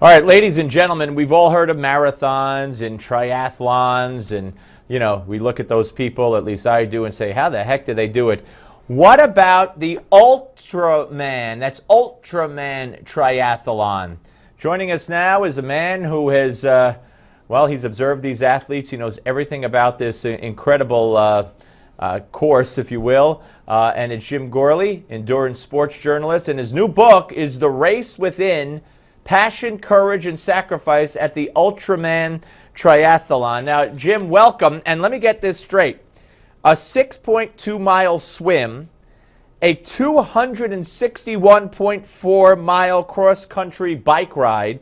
All right, ladies and gentlemen, we've all heard of marathons and triathlons, and, we look at those people, at least I do, and say, how the heck do they do it? What about the Ultraman? That's Ultraman Triathlon. Joining us now is a man who has, he's observed these athletes. He knows everything about this incredible course, if you will. And it's Jim Gourley, endurance sports journalist, and his new book is The Race Within: Passion, Courage, and Sacrifice at the Ultraman Triathlon. Now, Jim, welcome, and let me get this straight. A 6.2-mile swim, a 261.4-mile cross-country bike ride,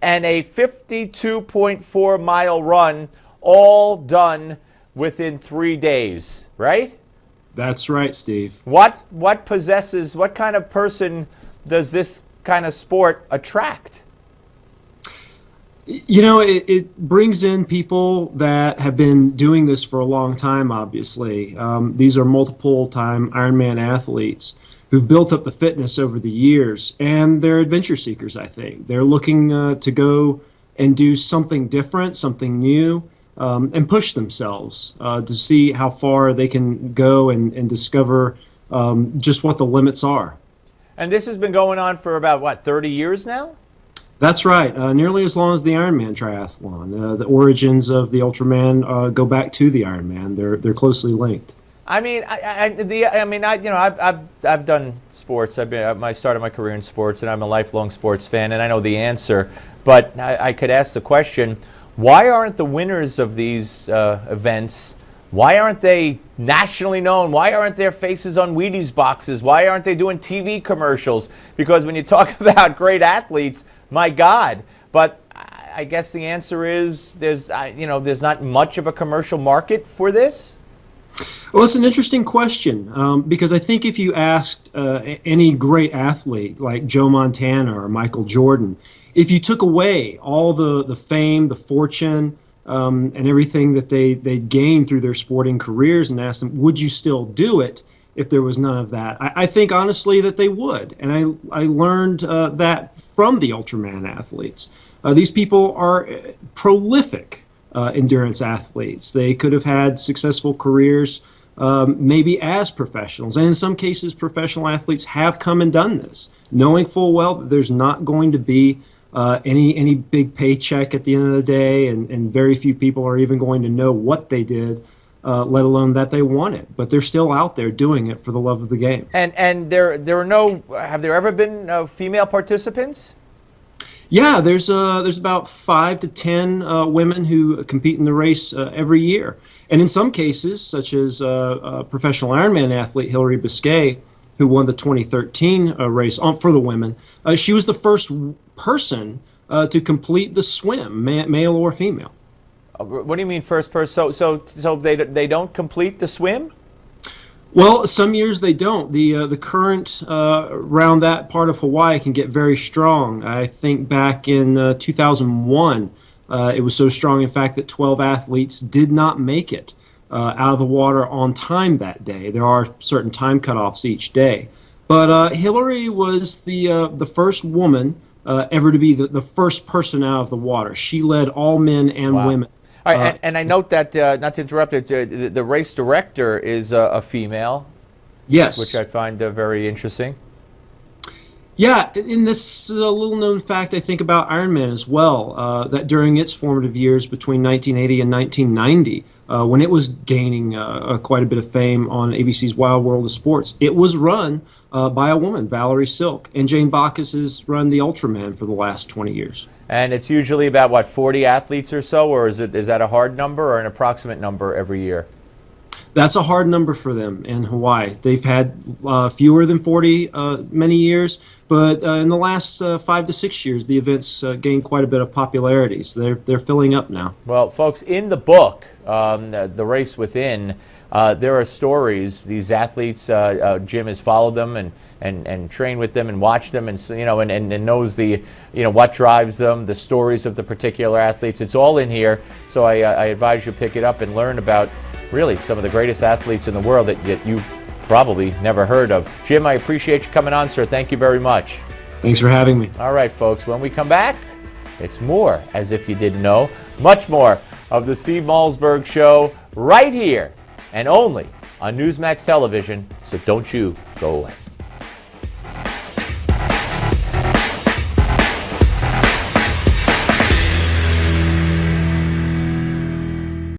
and a 52.4-mile run, all done within 3 days, right? That's right, Steve. What kind of person does this kind of sport attract? It brings in people that have been doing this for a long time, obviously. These are multiple-time Ironman athletes who've built up the fitness over the years, and they're adventure seekers, I think. They're looking to go and do something different, something new, and push themselves to see how far they can go and discover just what the limits are. And this has been going on for about, 30 years now? That's right. Nearly as long as the Ironman Triathlon. The origins of the Ultraman go back to the Ironman. They're closely linked. I've done sports. I started my career in sports, and I'm a lifelong sports fan, and I know the answer. But I could ask the question: why aren't the winners of these events? Why aren't they nationally known? Why aren't their faces on Wheaties boxes? Why aren't they doing TV commercials? Because when you talk about great athletes, my God. But I guess the answer is there's not much of a commercial market for this. Well, it's an interesting question because I think if you asked any great athlete like Joe Montana or Michael Jordan, if you took away all the fame, the fortune, and everything that they gained through their sporting careers and asked them, would you still do it if there was none of that? I think honestly that they would. And I learned that from the Ultraman athletes. These people are prolific endurance athletes. They could have had successful careers maybe as professionals. And in some cases, professional athletes have come and done this, knowing full well that there's not going to be any big paycheck at the end of the day, and very few people are even going to know what they did, let alone that they won it. But they're still out there doing it for the love of the game. And have there ever been female participants? Yeah, there's about 5 to 10 women who compete in the race every year. And in some cases, such as professional Ironman athlete Hillary Biscay, who won the 2013 race for the women, she was the first person to complete the swim, male or female. What do you mean first person? So they don't complete the swim? Well, some years they don't. The current around that part of Hawaii can get very strong. I think back in 2001, it was so strong, in fact, that 12 athletes did not make it out of the water on time that day. There are certain time cutoffs each day. But Hillary was the first woman ever to be the first person out of the water. She led all men and women. All right, and I note that, not to interrupt, the race director is a female. Yes. Which I find very interesting. Yeah, and this is a little-known fact, I think, about Ironman as well, that during its formative years between 1980 and 1990, when it was gaining quite a bit of fame on ABC's Wild World of Sports, it was run by a woman, Valerie Silk, and Jane Bacchus has run the Ultraman for the last 20 years. And it's usually about, 40 athletes or so, or is that a hard number or an approximate number every year? That's a hard number for them in Hawaii. They've had fewer than 40 many years, but in the last 5 to 6 years, the events gained quite a bit of popularity. So they're filling up now. Well, folks, in the book, The Race Within, there are stories. These athletes, Jim has followed them and trained with them and watched them, and and knows what drives them, the stories of the particular athletes. It's all in here. So I advise you pick it up and learn about really some of the greatest athletes in the world that you've probably never heard of. Jim, I appreciate you coming on, sir. Thank you very much. Thanks for having me. All right, folks, when we come back, It's more As If You Didn't Know. Much more of the Steve Malzberg Show right here and only on Newsmax Television, so don't you go away.